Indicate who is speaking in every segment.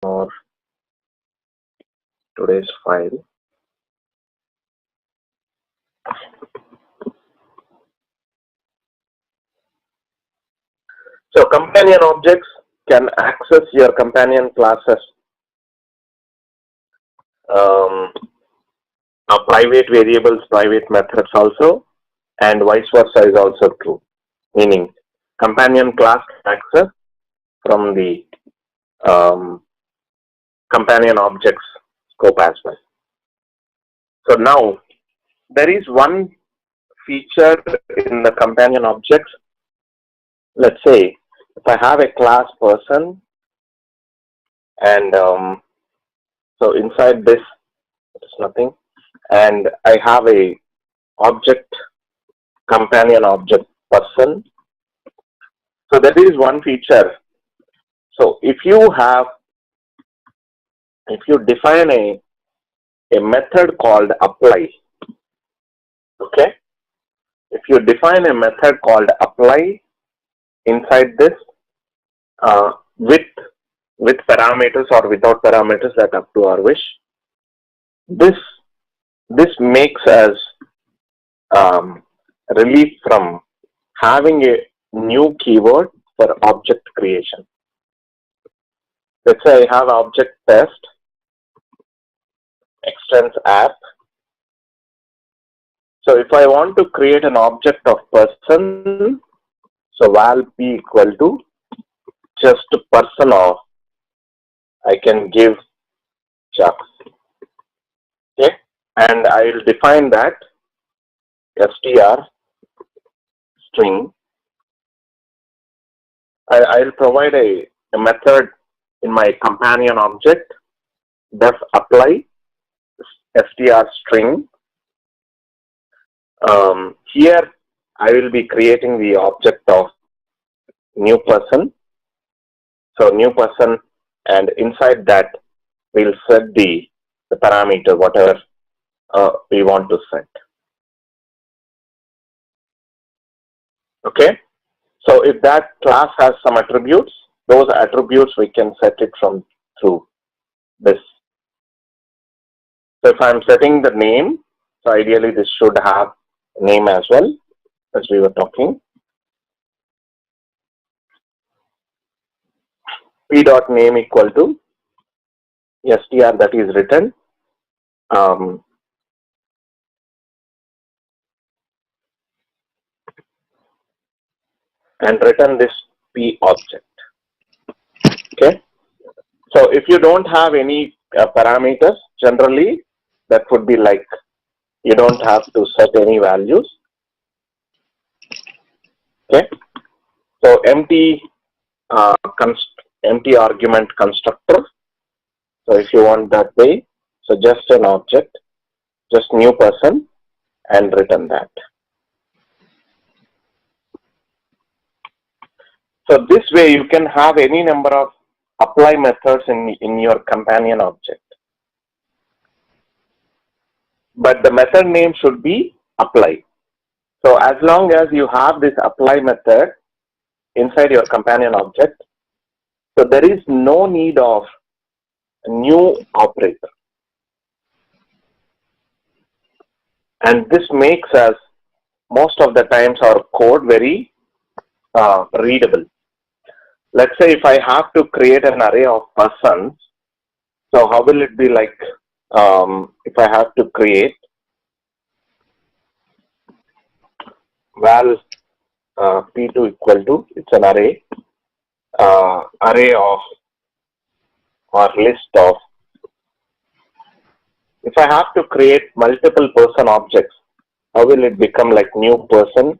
Speaker 1: more today's file. So companion objects can access your companion classes. Private variables, private methods also, and vice versa is also true. Meaning, companion class can access from the companion objects scope as well. So now, there is one feature in the companion objects. Let's say, if I have a class person, and so inside this, there's nothing, and I have a object, companion object person. So that is one feature. So if you define a method called apply, okay? If you define a method called apply inside this with parameters or without parameters, that up to our wish. This makes us relief from having a new keyword for object creation. Let's say I have object test extends app. So if I want to create an object of person, so val p equal to just person of, I can give Chuck. Okay, and I will define that str string. I will provide a method in my companion object, def apply str string. Here I will be creating the object of new person. So new person, and inside that we'll set the parameter, whatever we want to set. Okay. So if that class has some attributes, those attributes we can set it from through this. So if I'm setting the name, so ideally this should have name as well, as we were talking. P dot name equal to str, that is written. And return this P object. Okay. So if you don't have any parameters, generally that would be like you don't have to set any values. Okay. So empty argument constructor. So if you want that way, so just an object, just new person, and return that. So this way you can have any number of apply methods in your companion object. But the method name should be apply. So as long as you have this apply method inside your companion object, so there is no need of a new operator. And this makes us, most of the times, our code very readable. Let's say if I have to create an array of persons, so how will it be like if I have to create val p2 equal to, it's an array, array of or list of, if I have to create multiple person objects, how will it become like new person,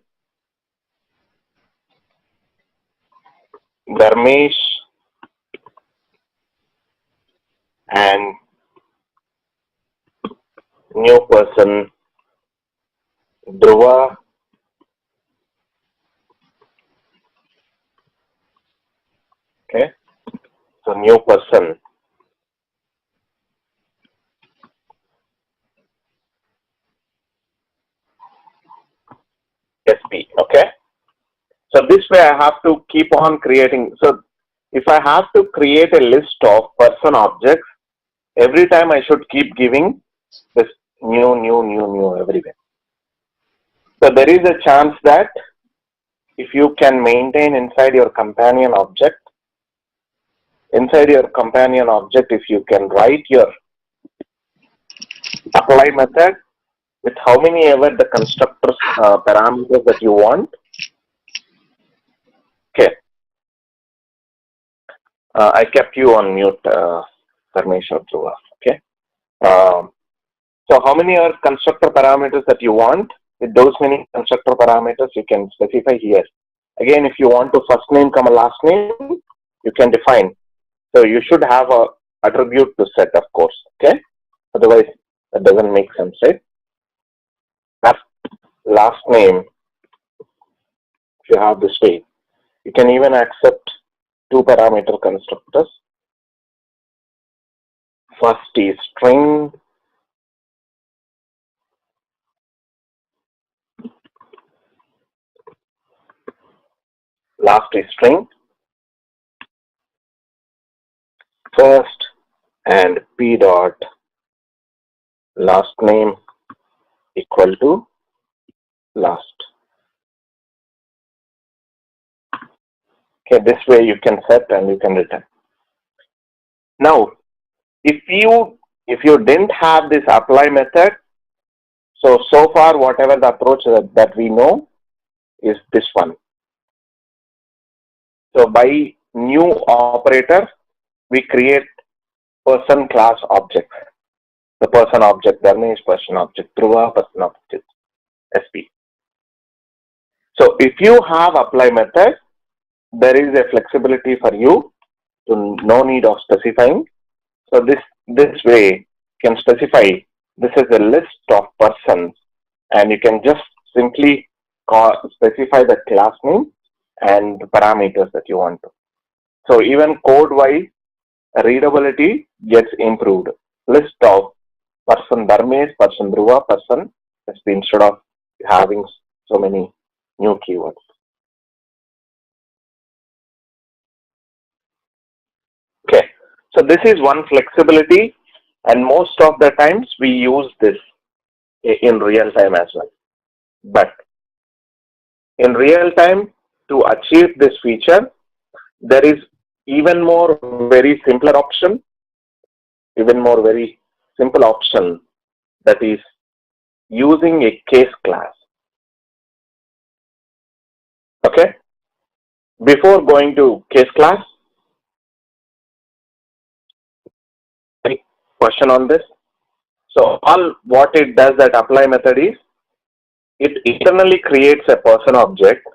Speaker 1: Dharmesh, and new person Dhruva, okay, so new person SP, okay. So this way I have to keep on creating. So if I have to create a list of person objects, every time I should keep giving this new everywhere. So there is a chance that if you can maintain inside your companion object, if you can write your apply method with how many ever the constructors parameters that you want. Okay. I kept you on mute, Parmeshwar Dhruva. Okay. So how many are constructor parameters that you want? With those many constructor parameters, you can specify here. Again, if you want to first name comma last name, you can define. So you should have a attribute to set, of course. Okay. Otherwise, that doesn't make sense, right? Last name, if you have this way, you can even accept 2 parameter constructors. First is string, last is string, first and p dot last name equal to last. Okay, this way you can set and you can return. Now, if you didn't have this apply method, so far whatever the approach that we know is this one. So by new operator, we create person class object. The person object, Dharmesh person object, Dhruva person object, SP. So if you have apply method, there is a flexibility for you to no need of specifying. So this way you can specify this is a list of persons, and you can just simply specify the class name and the parameters that you want to. So even code wise, readability gets improved. List of person Dharmesh, person Dhruva, person SP instead of having so many new keywords. Okay, so this is one flexibility, and most of the times we use this in real time as well. But in real time, to achieve this feature, there is even more very simple option, that is using a case class. Okay, before going to case class, any question on this? So all what it does, that apply method is, it internally creates a person object,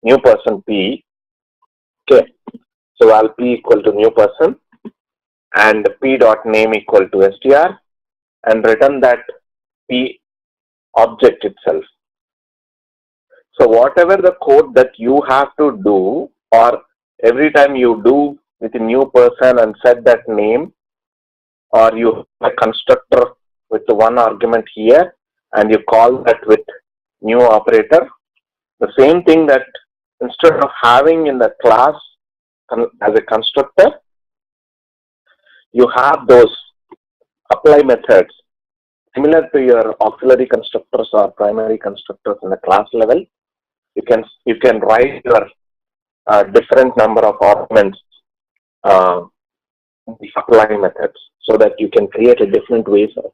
Speaker 1: new person P. Okay, so I'll P equal to new person and P dot name equal to str, and return that P object itself. So whatever the code that you have to do, or every time you do with a new person and set that name, or you have a constructor with the one argument here and you call that with new operator, the same thing that instead of having in the class as a constructor, you have those apply methods similar to your auxiliary constructors or primary constructors in the class level. You can write your different number of arguments the apply methods, so that you can create a different ways of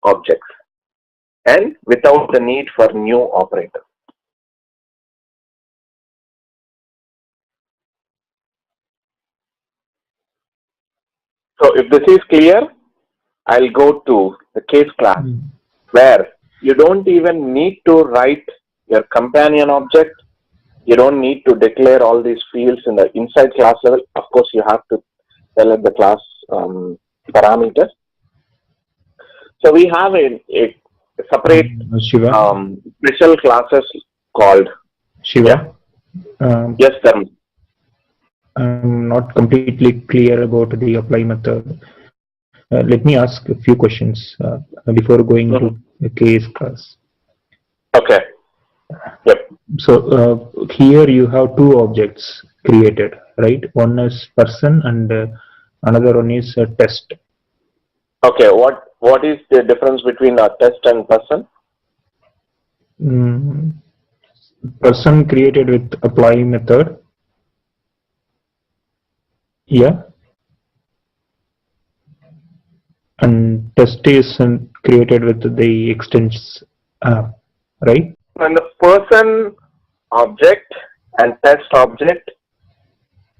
Speaker 1: objects and without the need for new operator. So if this is clear, I'll go to the case class, where you don't even need to write your companion object. You don't need to declare all these fields in the inside class level. Of course, you have to tell it the class parameters. So we have a separate special classes called
Speaker 2: Shiva.
Speaker 1: Yeah. Yes, sir.
Speaker 2: I'm not completely clear about the apply method. Let me ask a few questions before going to the case class.
Speaker 1: Okay. Yep.
Speaker 2: So here you have two objects created, right? One is person and another one is test.
Speaker 1: Okay, what is the difference between a test and person?
Speaker 2: Mm, person created with apply method. Yeah. And test is created with the extents, right?
Speaker 1: When the person object and test object,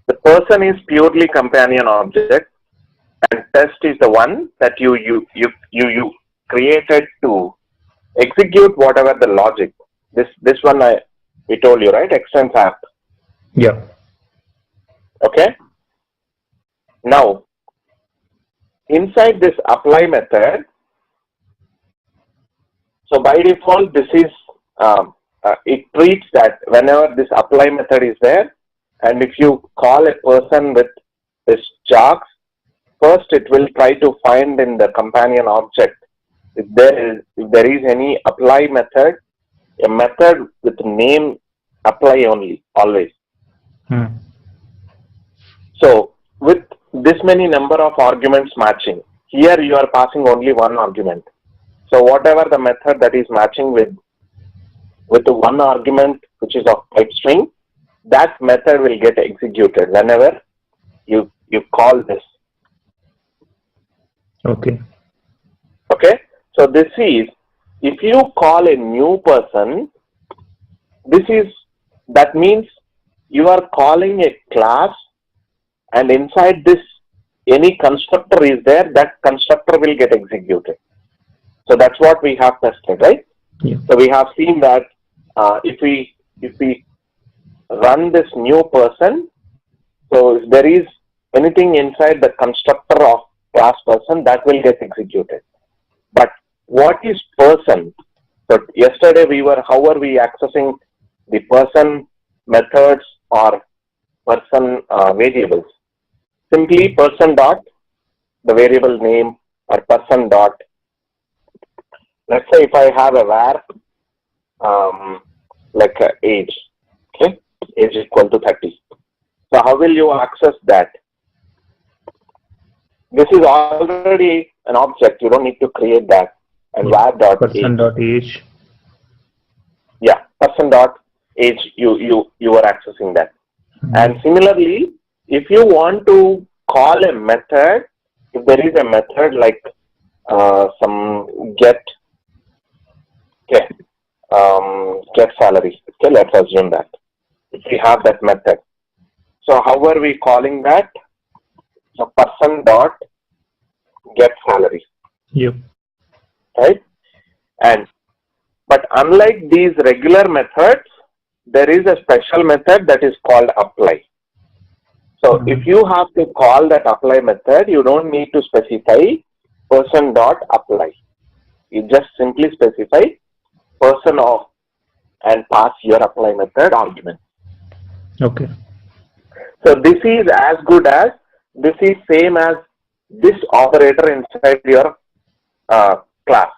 Speaker 1: the person is purely companion object, and test is the one that you created to execute whatever the logic. This one we told you, right? Extends app.
Speaker 2: Yeah.
Speaker 1: Okay. Now inside this apply method, so by default this is it treats that whenever this apply method is there, and if you call a person with this jobs, first it will try to find in the companion object if there is any apply method, a method with name apply only always.
Speaker 2: Hmm.
Speaker 1: So with this many number of arguments matching, here you are passing only one argument. So whatever the method that is matching with the one argument which is of type string, that method will get executed whenever you call this.
Speaker 2: Okay.
Speaker 1: Okay. So this is, if you call a new person, that means you are calling a class, and inside this any constructor is there, that constructor will get executed. So that's what we have tested, right?
Speaker 2: Yeah.
Speaker 1: So we have seen that if we run this new person, so if there is anything inside the constructor of class person, that will get executed. But what is person? So yesterday how are we accessing the person methods or person variables? Simply person dot the variable name, or person dot. Let's say if I have a var like age, okay, age equal to 30. So how will you access that? This is already an object. You don't need to create that. And
Speaker 2: Yeah.
Speaker 1: var dot
Speaker 2: Person
Speaker 1: age.
Speaker 2: dot age.
Speaker 1: Yeah, person dot age. You are accessing that. And similarly, if you want to call a method, if there is a method like some get salary. Okay, let's assume that if we have that method. So how are we calling that? So person dot get salary.
Speaker 2: Yep.
Speaker 1: Right? But unlike these regular methods, there is a special method that is called apply. So if you have to call that apply method, you don't need to specify person dot apply. You just simply specify person of and pass your apply method argument.
Speaker 2: Okay.
Speaker 1: So this is as good as, this is same as this operator inside your class.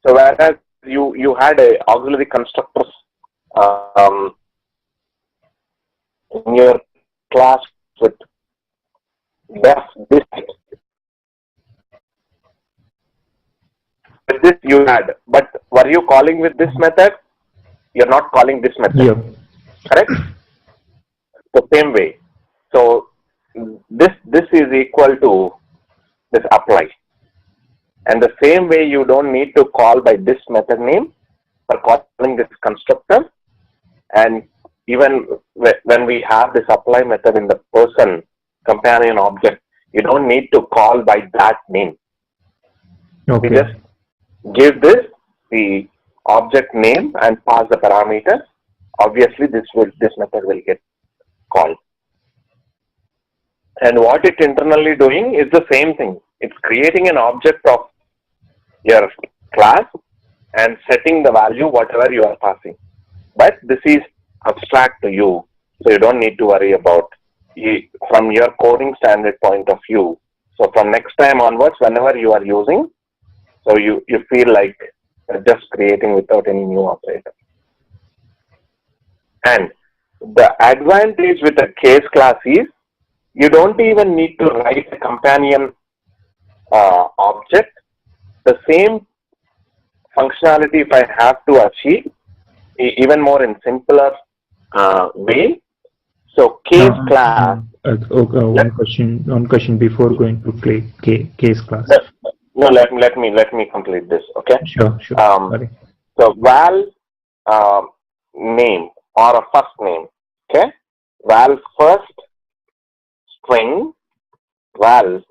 Speaker 1: So whereas you had a auxiliary constructors in your class with this you had, but were you calling with this method? You're not calling this method.
Speaker 2: Yep.
Speaker 1: Correct? The same way. So this is equal to this apply. And the same way, you don't need to call by this method name for calling this constructor. And even when we have this apply method in the person companion object, you don't need to call by that name.
Speaker 2: Okay.
Speaker 1: We just give this the object name and pass the parameters. Obviously, this method will get called. And what it internally doing is the same thing. It's creating an object of your class and setting the value whatever you are passing. But this is abstract to you, so you don't need to worry about it from your coding standard point of view. So from next time onwards, whenever you are using, so you feel like just creating without any new operator. And the advantage with a case class is you don't even need to write a companion object. The same functionality, if I have to achieve, even more in simpler way. So case class.
Speaker 2: Okay, one question before going to case class.
Speaker 1: No, let me complete this. Okay.
Speaker 2: Sure. Sorry.
Speaker 1: So val name or a first name. Okay. Val first string, val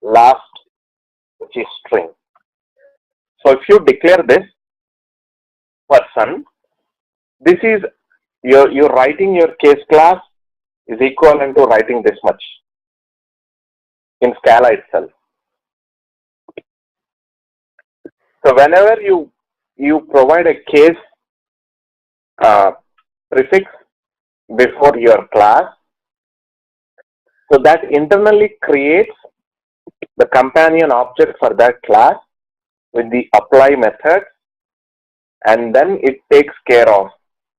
Speaker 1: last, which is string. So if you declare this person, this is you're writing your case class is equivalent to writing this much in Scala itself. So whenever you provide a case prefix before your class, so that internally creates the companion object for that class with the apply method, and then it takes care of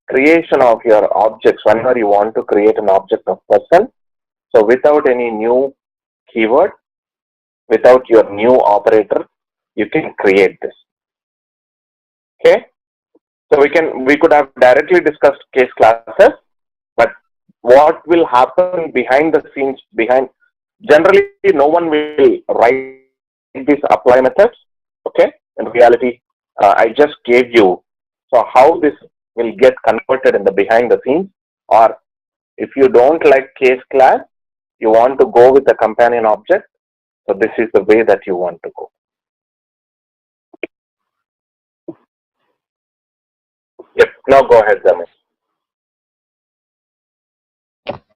Speaker 1: creation of your objects whenever you want to create an object of person. So without any new keyword, without your new operator, you can create this. Okay. So we could have directly discussed case classes, but what will happen behind the scenes, generally no one will write these apply methods. Okay. In reality, I just gave you so how this will get converted in the behind the scenes, or if you don't like case class, you want to go with the companion object. So this is the way that you want to go. Yep. Now go ahead, Zamesh.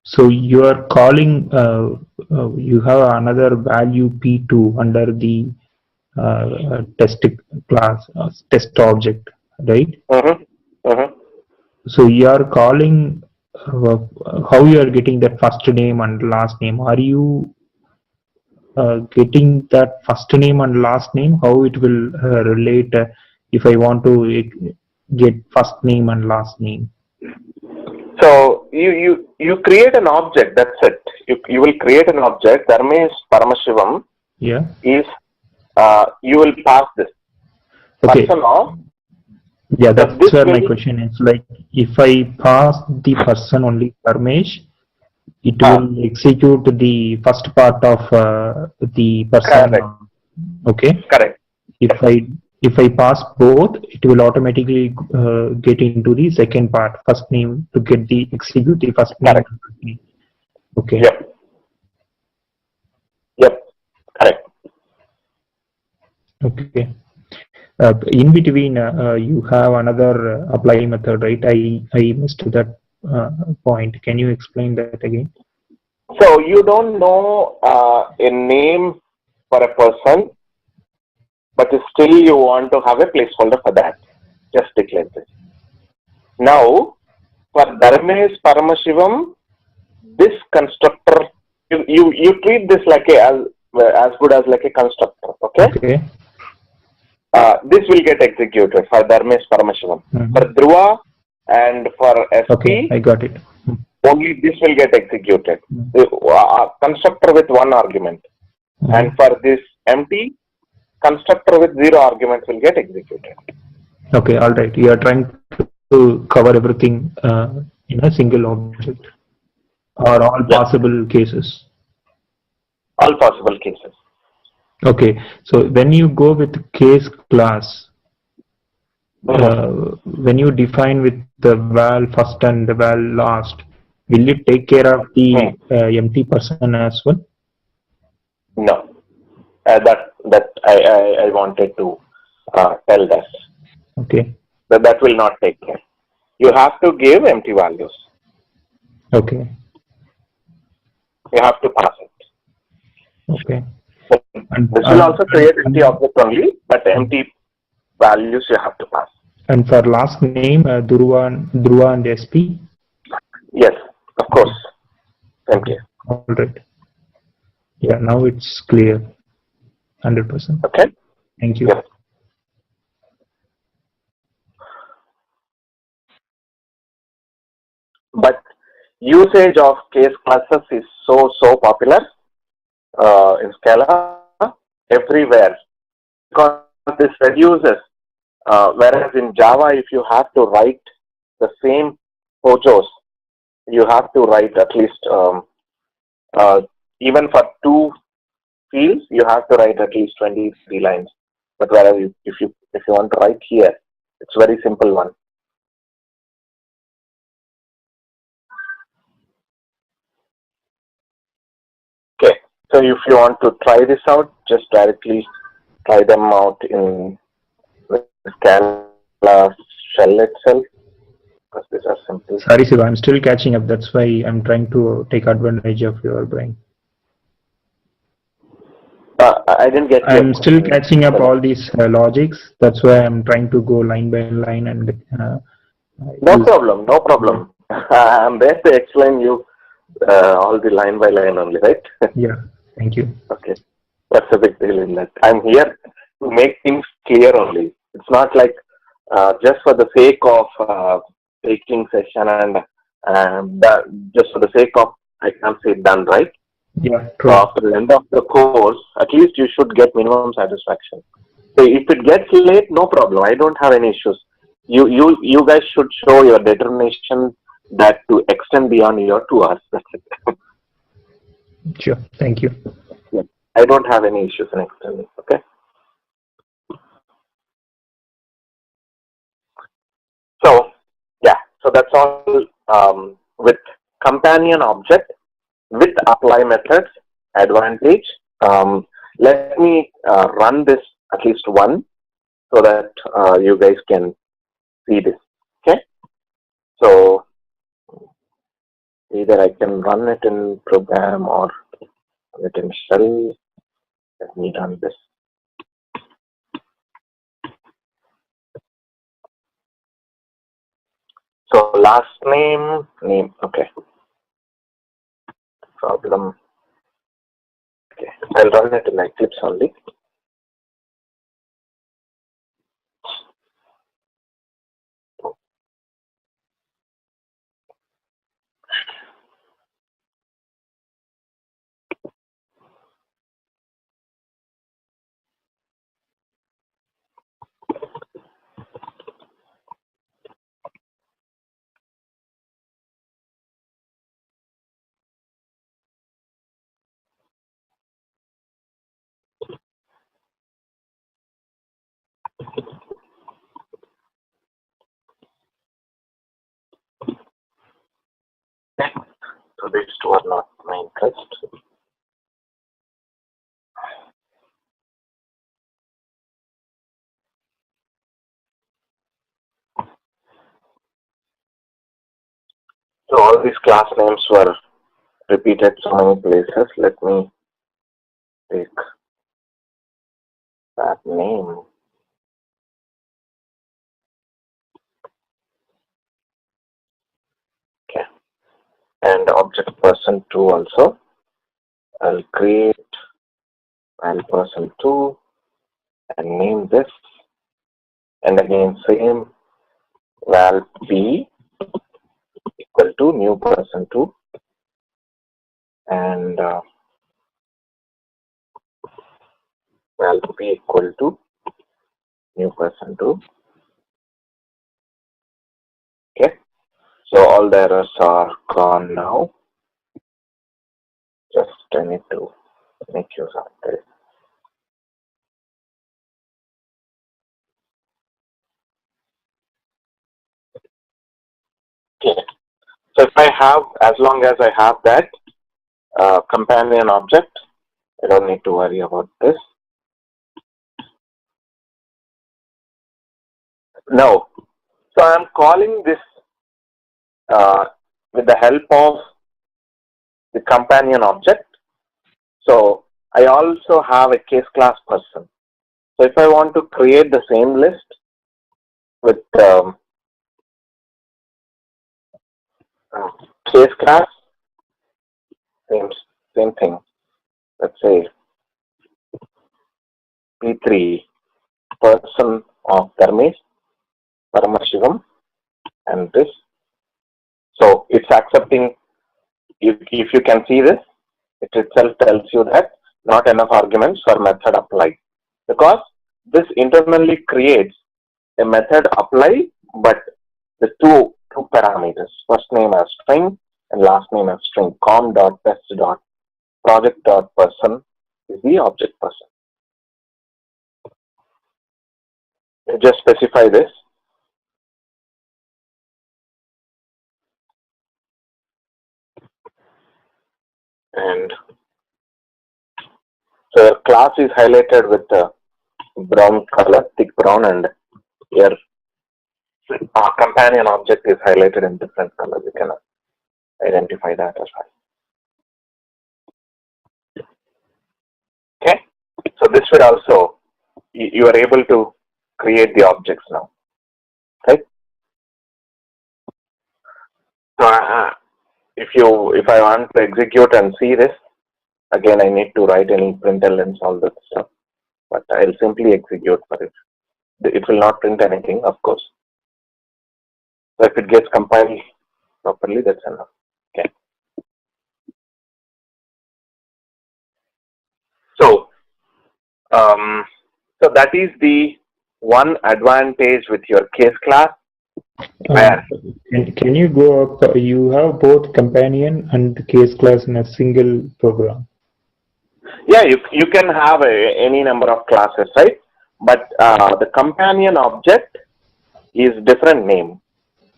Speaker 2: So you are calling, you have another value P2 under the test class, test object, right? So you are calling, how you are getting that first name and last name? Are you getting that first name and last name? How it will relate if I want to get first name and last name?
Speaker 1: So you create an object. That's it. You will create an object. Dharmesh Paramashivam.
Speaker 2: Yeah.
Speaker 1: Is you will pass this.
Speaker 2: Okay.
Speaker 1: Person of.
Speaker 2: Yeah, that's where my question is. Like, if I pass the person only Dharmesh, it will execute the first part of the person.
Speaker 1: Correct.
Speaker 2: Okay.
Speaker 1: Correct.
Speaker 2: If I pass both, it will automatically get into the second part, first name, to get the execute the first
Speaker 1: Correct.
Speaker 2: name. Okay.
Speaker 1: Yep. Correct.
Speaker 2: Okay. In between, you have another apply method, right? I missed that point. Can you explain that again?
Speaker 1: So you don't know a name for a person, but still you want to have a placeholder for that. Just declare this. Now, for Dharmesh Paramashivam, this constructor, you treat this like as good as like a constructor. Okay. This will get executed for Dharmesh Paramashivam. For Dhruva and for SP,
Speaker 2: okay, I got it.
Speaker 1: Only this will get executed. Constructor with one argument. And for this empty, constructor with 0 arguments will get executed.
Speaker 2: Okay, all right. You are trying to cover everything in a single object, or all possible cases.
Speaker 1: All possible cases.
Speaker 2: Okay, so when you go with case class, when you define with the val first and the val last, will it take care of the empty person as well?
Speaker 1: No, that I wanted to tell that.
Speaker 2: Okay.
Speaker 1: That will not take care. You have to give empty values.
Speaker 2: Okay.
Speaker 1: You have to pass it.
Speaker 2: Okay.
Speaker 1: And this will also create empty object only, but empty values you have to pass.
Speaker 2: And for last name, Dhruva and SP?
Speaker 1: Yes, of course. Thank you.
Speaker 2: All right. Yeah, now it's clear. 100%.
Speaker 1: Okay.
Speaker 2: Thank you.
Speaker 1: Yes. But usage of case classes is so popular in Scala everywhere, because this reduces. Whereas in Java, if you have to write the same POJOs, you have to write at least uh, even for 2 fields, you have to write at least 23 lines. But whereas if you want to write here, it's very simple one. Okay, so if you want to try this out, just directly try them out in the Scala shell itself, because these are simple.
Speaker 2: Sorry, Siva, I'm still catching up. That's why I'm trying to take advantage of your brain.
Speaker 1: I didn't get.
Speaker 2: I'm still catching up all these logics. That's why I'm trying to go line by line and.
Speaker 1: No problem. No problem. I'm there to explain you all the line by line only, right?
Speaker 2: Yeah. Thank you.
Speaker 1: Okay. What's the big deal in that? I'm here to make things clear only. It's not like just for the sake of taking session and just for the sake of, I can't say done, right?
Speaker 2: Yeah, true.
Speaker 1: So after the end of the course, at least you should get minimum satisfaction. So if it gets late, no problem. I don't have any issues. You guys should show your determination that to extend beyond your 2 hours. That's it.
Speaker 2: Sure. Thank you.
Speaker 1: Yeah. I don't have any issues in extending. Okay. So yeah. So that's all with companion object with apply methods advantage. Let me run this at least one so that you guys can see this. Okay. So either I can run it in program or run it in shell. Let me run this. So last name, okay. Problem. Okay, I'll run it in Eclipse only. So these two are not my interest. So all these class names were repeated so many places. Let me take that name. Okay. And object person 2 also. I'll create val person 2 and name this. And again same val p equal to new person 2 and val p equal to new person 2. Okay. So all the errors are gone now. Just I need to make use of this. Okay. So if I have, as long as I have that companion object, I don't need to worry about this. No. So I'm calling this with the help of the companion object. So I also have a case class person. So if I want to create the same list with case class, same thing. Let's say P3 person of Dharmesh Paramashivam and this So it's accepting, if you can see this, it itself tells you that not enough arguments for method apply, because this internally creates a method apply, but the two parameters, first name as string and last name as string. com.test.project.person is the object person. You just specify this. And so your class is highlighted with the brown color, thick brown, and your companion object is highlighted in different colors. You can identify that as well. Okay, so this will also, you are able to create the objects now. Okay, so if I want to execute and see this, again I need to write any println and all that stuff, but I'll simply execute for it. It will not print anything, of course. So if it gets compiled properly, that's enough. Okay. So, so that is the one advantage with your case class. Where
Speaker 2: can you go up? You have both companion and case class in a single program.
Speaker 1: Yeah, you can have any number of classes, right? But the companion object is different name,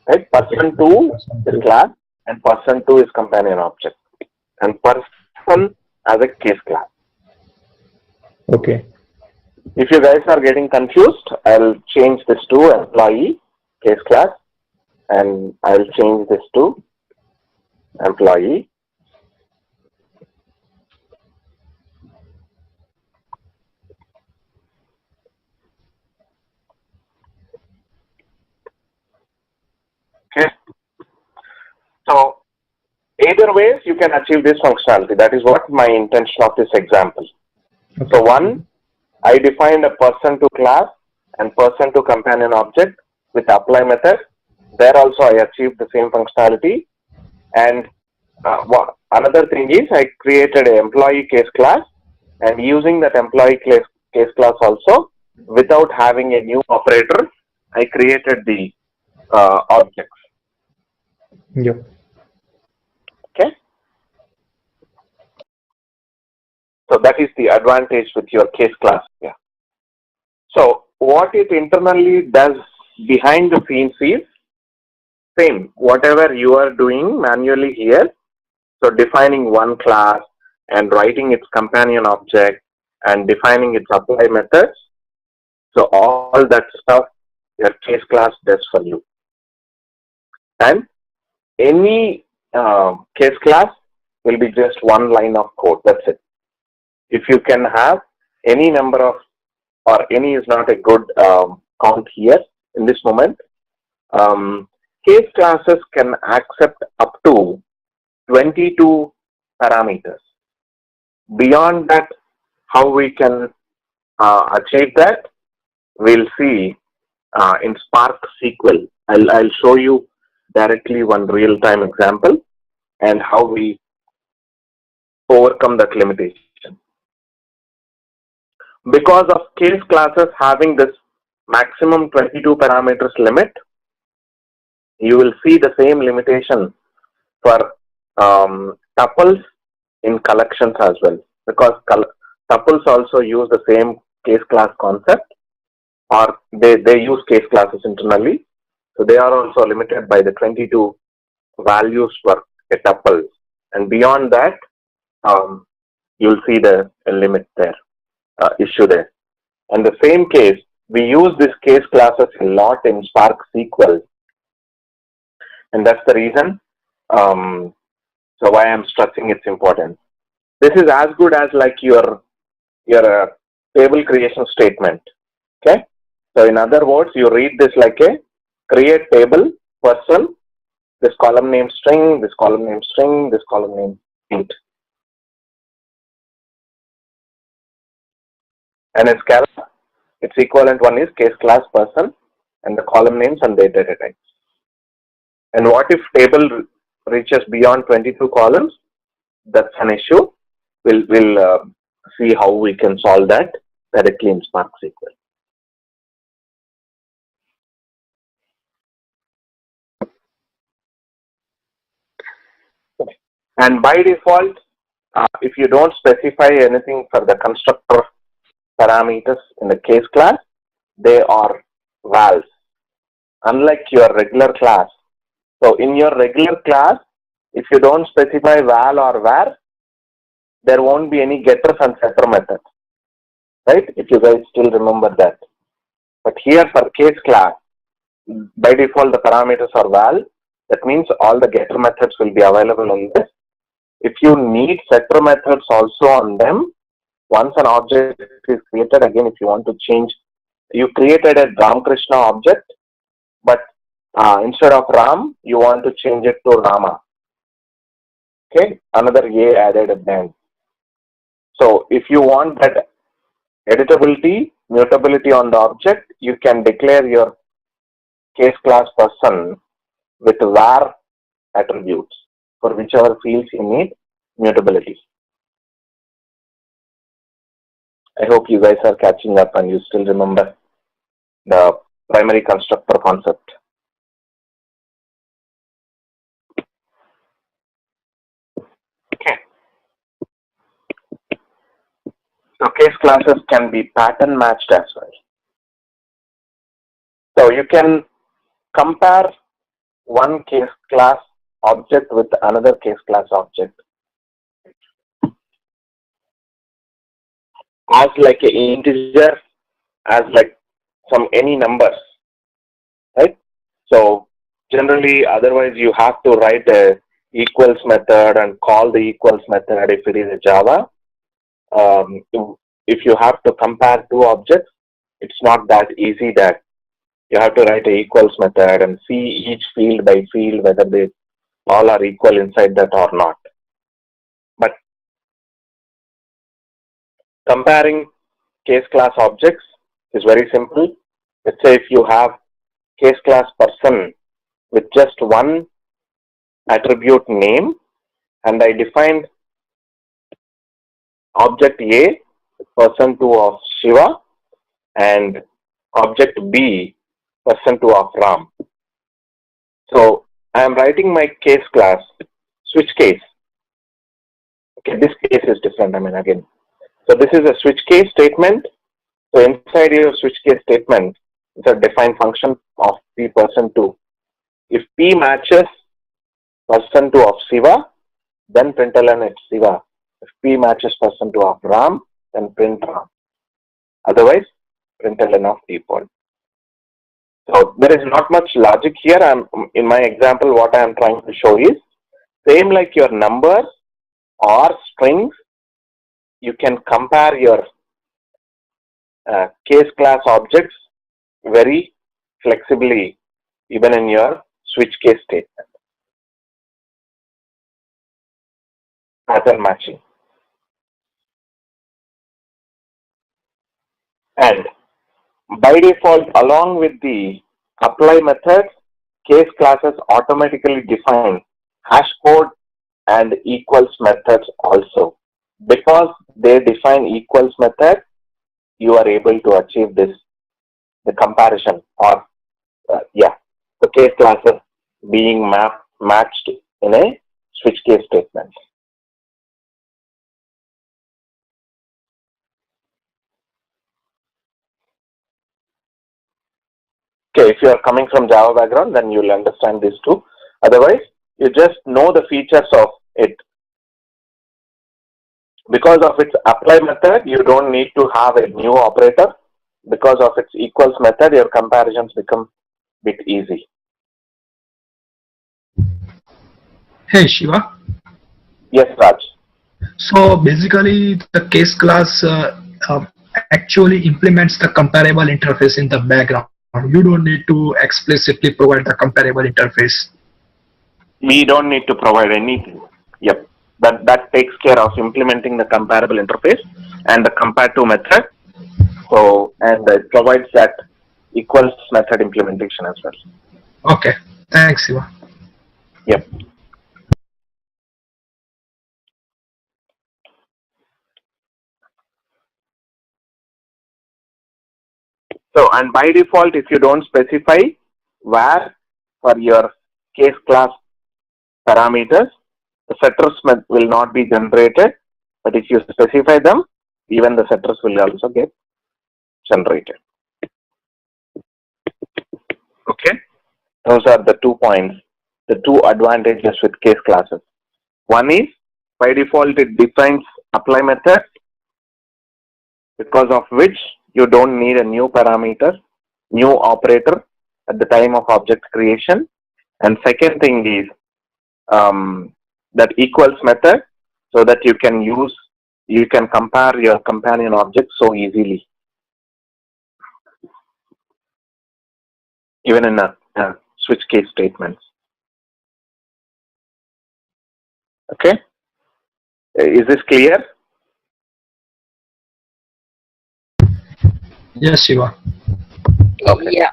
Speaker 1: right? Person2 is class and person2 is companion object, and person as a case class.
Speaker 2: Okay.
Speaker 1: If you guys are getting confused, I'll change this to employee case class, and I'll change this to employee. Okay. So either ways you can achieve this functionality. That is what my intention of this example. Okay. So one, I defined a person2 class and person2 companion object with apply method. There also I achieved the same functionality. And another thing is I created an employee case class, and using that employee case class also, without having a new operator, I created the objects.
Speaker 2: Yep.
Speaker 1: Okay. So that is the advantage with your case class. Yeah. So what it internally does behind the scenes is same, whatever you are doing manually here. So defining one class and writing its companion object and defining its apply methods. So all that stuff your case class does for you. And any case class will be just one line of code. That's it. If you can have any number of, or any is not a good count here in this moment, case classes can accept up to 22 parameters. Beyond that, how we can achieve that, we'll see in Spark SQL. I'll show you directly one real-time example and how we overcome that limitation. Because of case classes having this maximum 22 parameters limit, you will see the same limitation for tuples in collections as well, because tuples also use the same case class concept, or they use case classes internally. So they are also limited by the 22 values for a tuple, and beyond that, you'll see the limit there, issue there. And the same case, we use this case classes a lot in Spark SQL, and that's the reason. So why I'm stressing its importance. This is as good as like your table creation statement. Okay. So in other words, you read this like a create table person, this column name string, this column name string, this column name int. And in Scala, its equivalent one is case class person and the column names and their data types. And what if table reaches beyond 22 columns? That's an issue. We'll see how we can solve that directly in Spark SQL. And by default, if you don't specify anything for the constructor parameters in the case class, they are vals, unlike your regular class. So in your regular class, if you don't specify val or var, there won't be any getters and setter methods, right? If you guys still remember that. But here for case class, by default the parameters are val. That means all the getter methods will be available on this. If you need setter methods also on them, once an object is created, again, if you want to change, you created a Ram Krishna object, but instead of Ram, you want to change it to Rama. Okay, another A added at the end. So if you want that editability, mutability on the object, you can declare your case class person with var attributes for whichever fields you need mutability. I hope you guys are catching up and you still remember the primary constructor concept. Okay. So case classes can be pattern matched as well. So you can compare one case class object with another case class object as like an integer, as like any numbers, right? So generally, otherwise you have to write a equals method and call the equals method if it is a Java. If you have to compare two objects, it's not that easy that you have to write a equals method and see each field by field whether they all are equal inside that or not. But comparing case class objects is very simple. Let's say if you have case class person with just one attribute name, and I defined object A, person 2 of Shiva, and object B, person 2 of Ram. So I am writing my case class switch case. Okay, this case is different. I mean, again, so this is a switch case statement. So inside your switch case statement, it's a defined function of P person 2. If P matches person 2 of Shiva, then println it's Shiva. If P matches person 2 of Ram, then print Ram. Otherwise, println of default. So there is not much logic here. In my example, what I am trying to show is same like your numbers or strings. You can compare your case class objects very flexibly, even in your switch case statement. Pattern matching. And by default, along with the apply method, case classes automatically define hash code and equals methods also. Because they define equals method, you are able to achieve this, the comparison, or the case classes being matched in a switch case statement. Okay, if you are coming from Java background, then you will understand this too. Otherwise, you just know the features of it. Because of its apply method, you don't need to have a new operator. Because of its equals method, your comparisons become a bit easy.
Speaker 3: Hey Shiva.
Speaker 1: Yes, Raj.
Speaker 3: So basically, the case class actually implements the comparable interface in the background. You don't need to explicitly provide the comparable interface.
Speaker 1: We don't need to provide anything. Yep. That takes care of implementing the comparable interface and the compare to method. So, and it provides that equals method implementation as well.
Speaker 3: Okay. Thanks, Shiva.
Speaker 1: Yep. So, and by default, if you don't specify where for your case class parameters, the setters will not be generated. But if you specify them, even the setters will also get generated. Okay. Those are the 2 points, the 2 advantages with case classes. One is, by default, it defines apply method, because of which you don't need a new parameter, new operator at the time of object creation. And second thing is that equals method, so that you can compare your companion objects so easily, even in a switch case statements. Okay, is this clear?
Speaker 3: Yes, Shiva.
Speaker 1: Okay.
Speaker 4: Yeah.